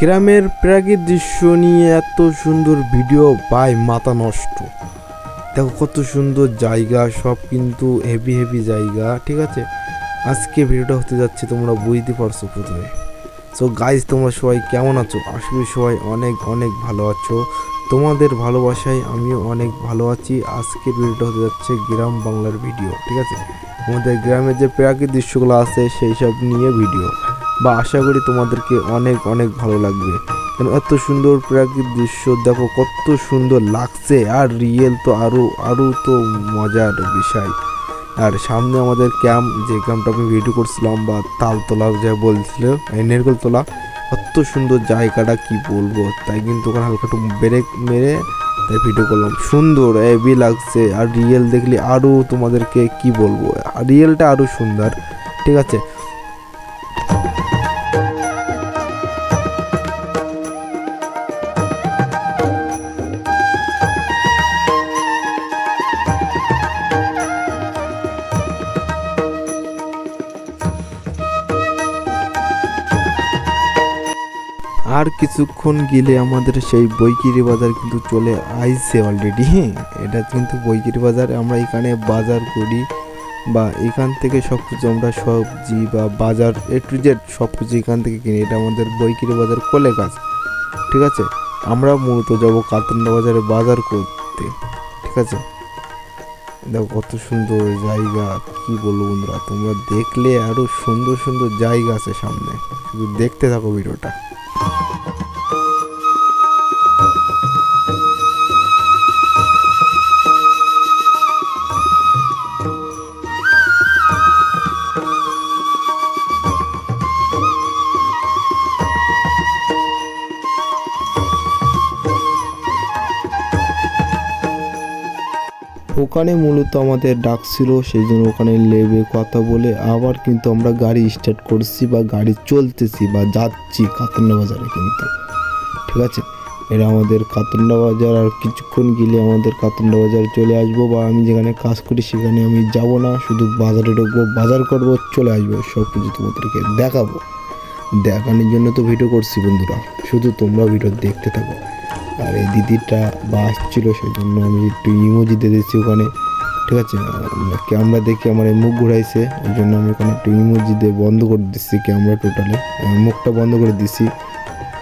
গ্রামের প্রাকৃতিক দৃশ্য নিয়ে এত সুন্দর ভিডিও পাই, মাথা নষ্ট। দেখো কত সুন্দর জায়গা, সব কিন্তু হেভি হেভি জায়গা। ঠিক আছে, আজকে ভিডিওটা হতে যাচ্ছে, তোমরা বুঝতে পারছো প্রথমে। সো গাইজ, তোমরা সবাই কেমন আছো? আসলে সবাই অনেক অনেক ভালো আছো। তোমাদের ভালোবাসায় আমিও অনেক ভালো আছি। আজকে ভিডিওটা হতে যাচ্ছে গ্রাম বাংলার ভিডিও। ঠিক আছে, আমাদের গ্রামের যে প্রাকৃতিক দৃশ্যগুলো আছে সেই সব নিয়ে ভিডিও, বা আশা করি তোমাদেরকে অনেক অনেক ভালো লাগবে। কেন এত সুন্দর প্রাকৃতিক দৃশ্য দেখো, কত সুন্দর লাগছে। আর রিয়েল তো আরও আরও তো মজার বিষয়। আর সামনে আমাদের ক্যাম্প, যে ক্যাম্পটা আমি ভিডিও করছিলাম, বা তালতলা যা বলছিল, নেরগলতলা, কত সুন্দর জায়গাটা কি বলবো। তাই কিন্তু ওখানে হালকা একটু ব্রেক মেরে তাই ভিডিও করলাম। সুন্দর হেভি লাগছে। আর রিয়েল দেখলে আরও তোমাদেরকে কি বলবো, রিয়েলটা আরও সুন্দর। ঠিক আছে, আর কিছুক্ষণ গেলে আমাদের সেই বৈকিরি বাজার কিন্তু চলে আইছে অলরেডি। হ্যাঁ, এটা কিন্তু বৈকিরি বাজার। আমরা এখানে বাজার করি, বা এখান থেকে সব কিছু আমরা সবজি বা বাজার এ টু জেড সব কিছু এখান থেকে কিনি। এটা আমাদের বৈকিরি বাজার কোলে কাজ। ঠিক আছে, আমরা মূলত যাবো কাতন্ডা বাজারে বাজার করতে। ঠিক আছে, দেখো কত সুন্দর জায়গা, কি বলবো বন্ধুরা, তোমরা দেখলে আরও সুন্দর সুন্দর জায়গা আছে সামনে, শুধু দেখতে থাকো ভিডিওটা। ওখানে মূলত আমাদের ডাক ছিল, সেই জন্য ওখানে লেবে কথা বলে আবার কিন্তু আমরা গাড়ি স্টার্ট করছি, বা গাড়ি চলতেছি বা যাচ্ছি কাতন্ডা বাজারে কিন্তু। ঠিক আছে, এটা আমাদের কাতন্ডা বাজার। আর কিছুক্ষণ গেলে আমাদের কাতন্ডা বাজারে চলে আসবো, বা আমি যেখানে কাজ করি সেখানে আমি যাব না, শুধু বাজারে ঢুকবো, বাজার করবো, চলে আসবো। সব কিছু তোমাদেরকে দেখাবো। দেখানোর জন্য তো ভিডিও করছি বন্ধুরা, শুধু তোমরা ভিডিও দেখতে থাকো। আর এই দিদিটা বা আসছিলো, সেই জন্য আমি একটু ইমোজি দিয়ে দিচ্ছি ওখানে। ঠিক আছে, ক্যামেরা দেখে আমার মুখ ঘুরাইছে, ওই জন্য আমি ওখানে একটু ইমোজি দিয়ে বন্ধ করে দিচ্ছি ক্যামেরা, টোটালি মুখটা বন্ধ করে দিচ্ছি।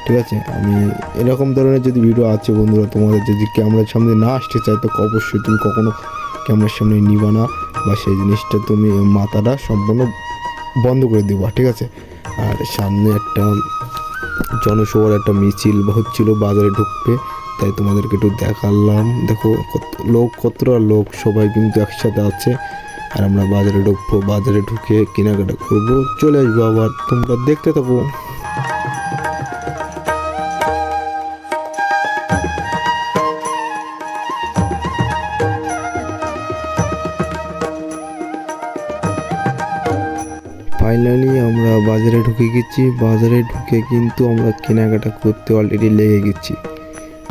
ঠিক আছে, আমি এরকম ধরনের যদি ভিডিও আছে বন্ধুরা, তোমাদের যদি ক্যামেরার সামনে না আসতে চাই, তো অবশ্যই তুমি কখনো ক্যামেরার সামনে নিবা না, বা সেই জিনিসটা তুমি মাথাটা সম্পূর্ণ বন্ধ করে দিবা। ঠিক আছে, আর সামনে একটা জনসভার একটা মিছিল হচ্ছিল, বাজারে ঢুকবে, তাই তোমাদেরকে একটু দেখালাম। দেখো কতটা লোক সবাই কিন্তু একসাথে আছে। আর আমরা বাজারে ঢুকবো, বাজারে ঢুকে কেনাকাটা করবো, চলে আসবো আবার। তোমরা দেখতে থাকো। ফাইনালি আমরা বাজারে ঢুকে গেছি। বাজারে ঢুকে কিন্তু আমরা কেনাকাটা করতে অলরেডি লেগে গেছি।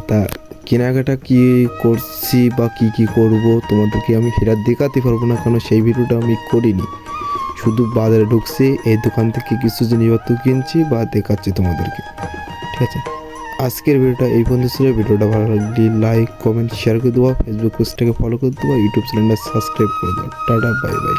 তা কেনাকাটা কি করছি বা কি কি করব তোমাদেরকে আমি সেটা দেখাতে পারবো না, কারণ সেই ভিডিওটা আমি করিনি। শুধু বাজারে ঢুকছি, এই দোকান থেকে কিছু জিনিসপত্র কিনছি বা দেখাচ্ছি তোমাদেরকে। ঠিক আছে, আজকের ভিডিওটা এই পর্যন্ত ছিল। ভিডিওটা ভালো লাগলে লাইক কমেন্ট শেয়ার করে দেওয়া, ফেসবুক পেজটাকে ফলো করে দেওয়া, ইউটিউব চ্যানেলটা সাবস্ক্রাইব করে দেওয়া। Tata, bye bye.